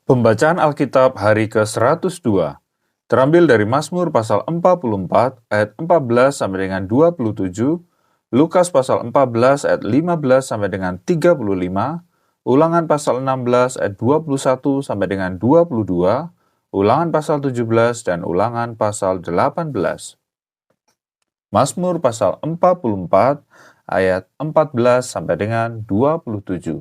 Pembacaan Alkitab hari ke-102 terambil dari Mazmur pasal 44 ayat 14 sampai dengan 27, Lukas pasal 14 ayat 15 sampai dengan 35, Ulangan pasal 16 ayat 21 sampai dengan 22, Ulangan pasal 17 dan Ulangan pasal 18. Mazmur pasal 44 ayat 14 sampai dengan 27.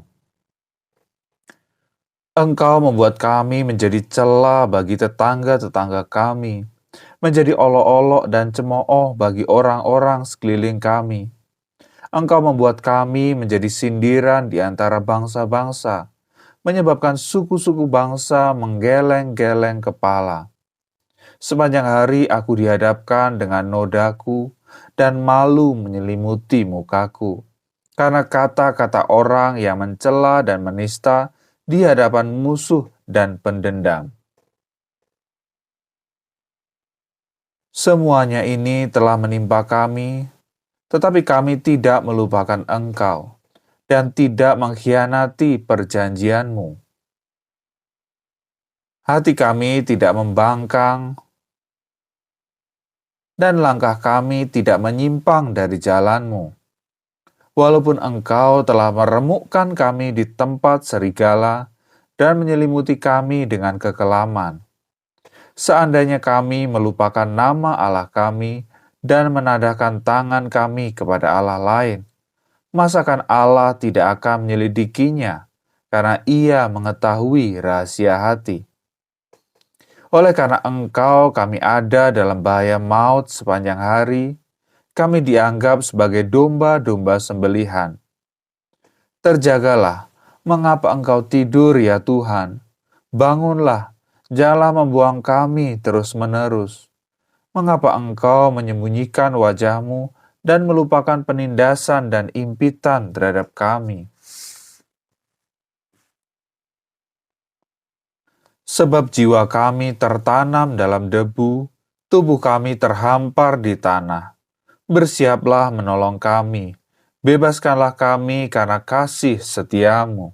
Engkau membuat kami menjadi celah bagi tetangga-tetangga kami, menjadi olok-olok dan cemooh bagi orang-orang sekeliling kami. Engkau membuat kami menjadi sindiran di antara bangsa-bangsa, menyebabkan suku-suku bangsa menggeleng-geleng kepala. Sepanjang hari aku dihadapkan dengan nodaku, dan malu menyelimuti mukaku, karena kata-kata orang yang mencela dan menista di hadapan musuh dan pendendam. Semuanya ini telah menimpa kami, tetapi kami tidak melupakan Engkau dan tidak mengkhianati perjanjian-Mu. Hati kami tidak membangkang dan langkah kami tidak menyimpang dari jalan-Mu. Walaupun Engkau telah meremukkan kami di tempat serigala dan menyelimuti kami dengan kekelaman. Seandainya kami melupakan nama Allah kami dan menadahkan tangan kami kepada Allah lain, masakan Allah tidak akan menyelidikinya, karena Ia mengetahui rahasia hati. Oleh karena Engkau kami ada dalam bahaya maut sepanjang hari, kami dianggap sebagai domba-domba sembelihan. Terjagalah, mengapa Engkau tidur ya Tuhan? Bangunlah, janganlah membuang kami terus-menerus. Mengapa Engkau menyembunyikan wajah-Mu dan melupakan penindasan dan impitan terhadap kami? Sebab jiwa kami tertanam dalam debu, tubuh kami terhampar di tanah. Bersiaplah menolong kami, bebaskanlah kami karena kasih setia-Mu.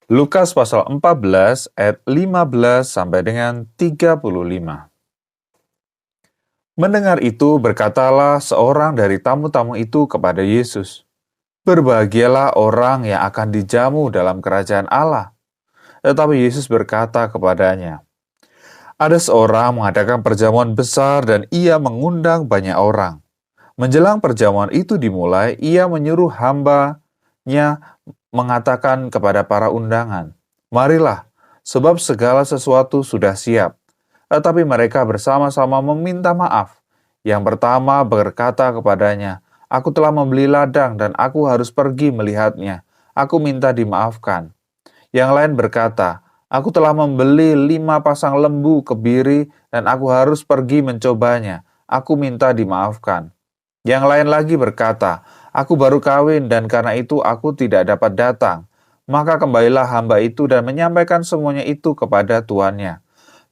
Lukas pasal 14 ayat 15 sampai dengan 35. Mendengar itu, berkatalah seorang dari tamu-tamu itu kepada Yesus, "Berbahagialah orang yang akan dijamu dalam kerajaan Allah." Tetapi Yesus berkata kepadanya, "Ada seorang mengadakan perjamuan besar dan ia mengundang banyak orang. Menjelang perjamuan itu dimulai, ia menyuruh hamba-Nya mengatakan kepada para undangan, 'Marilah, sebab segala sesuatu sudah siap.' Tetapi mereka bersama-sama meminta maaf. Yang pertama berkata kepadanya, 'Aku telah membeli ladang dan aku harus pergi melihatnya. Aku minta dimaafkan.' Yang lain berkata, 'Aku telah membeli 5 pasang lembu kebiri dan aku harus pergi mencobanya. Aku minta dimaafkan.' Yang lain lagi berkata, 'Aku baru kawin dan karena itu aku tidak dapat datang.' Maka kembalilah hamba itu dan menyampaikan semuanya itu kepada tuannya.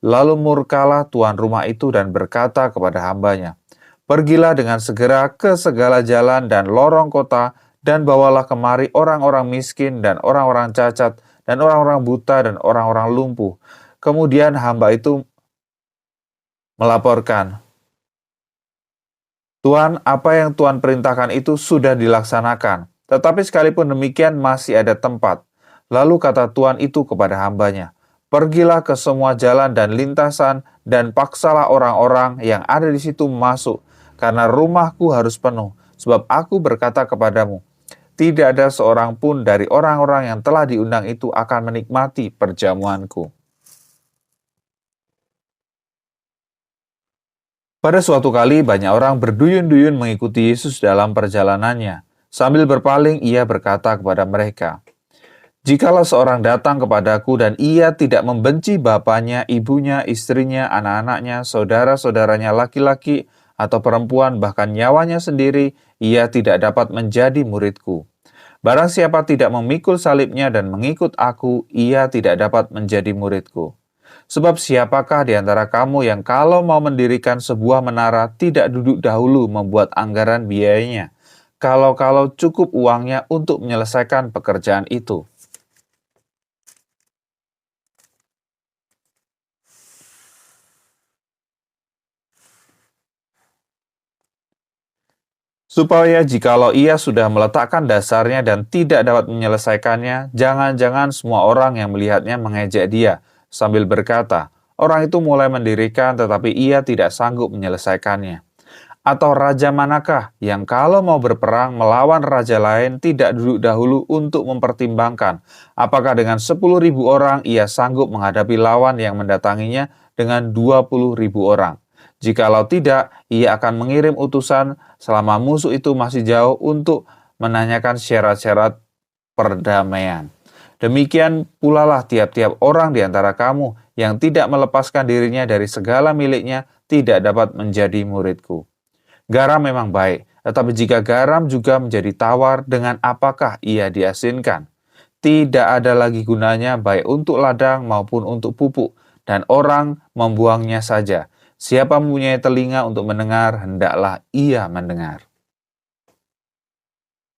Lalu murkalah tuan rumah itu dan berkata kepada hambanya, 'Pergilah dengan segera ke segala jalan dan lorong kota dan bawalah kemari orang-orang miskin dan orang-orang cacat dan orang-orang buta dan orang-orang lumpuh.' Kemudian hamba itu melaporkan, 'Tuan, apa yang Tuan perintahkan itu sudah dilaksanakan, tetapi sekalipun demikian masih ada tempat.' Lalu kata tuan itu kepada hambanya, 'Pergilah ke semua jalan dan lintasan dan paksalah orang-orang yang ada di situ masuk, karena rumahku harus penuh. Sebab aku berkata kepadamu, tidak ada seorang pun dari orang-orang yang telah diundang itu akan menikmati perjamuanku.' Pada suatu kali banyak orang berduyun-duyun mengikuti Yesus dalam perjalanannya. Sambil berpaling, ia berkata kepada mereka, 'Jikalau seorang datang kepadaku dan ia tidak membenci bapaknya, ibunya, istrinya, anak-anaknya, saudara-saudaranya laki-laki atau perempuan, bahkan nyawanya sendiri, ia tidak dapat menjadi muridku. Barang siapa tidak memikul salibnya dan mengikut aku, ia tidak dapat menjadi muridku. Sebab siapakah di antara kamu yang kalau mau mendirikan sebuah menara tidak duduk dahulu membuat anggaran biayanya, kalau cukup uangnya untuk menyelesaikan pekerjaan itu? Supaya jikalau ia sudah meletakkan dasarnya dan tidak dapat menyelesaikannya, jangan-jangan semua orang yang melihatnya mengejek dia, sambil berkata, orang itu mulai mendirikan tetapi ia tidak sanggup menyelesaikannya. Atau raja manakah yang kalau mau berperang melawan raja lain tidak duduk dahulu untuk mempertimbangkan apakah dengan 10.000 orang ia sanggup menghadapi lawan yang mendatanginya dengan 20.000 orang. Jikalau tidak, ia akan mengirim utusan selama musuh itu masih jauh untuk menanyakan syarat-syarat perdamaian. Demikian pula lah tiap-tiap orang di antara kamu yang tidak melepaskan dirinya dari segala miliknya tidak dapat menjadi muridku. Garam memang baik, tetapi jika garam juga menjadi tawar, dengan apakah ia diasinkan? Tidak ada lagi gunanya baik untuk ladang maupun untuk pupuk, dan orang membuangnya saja. Siapa mempunyai telinga untuk mendengar, hendaklah ia mendengar.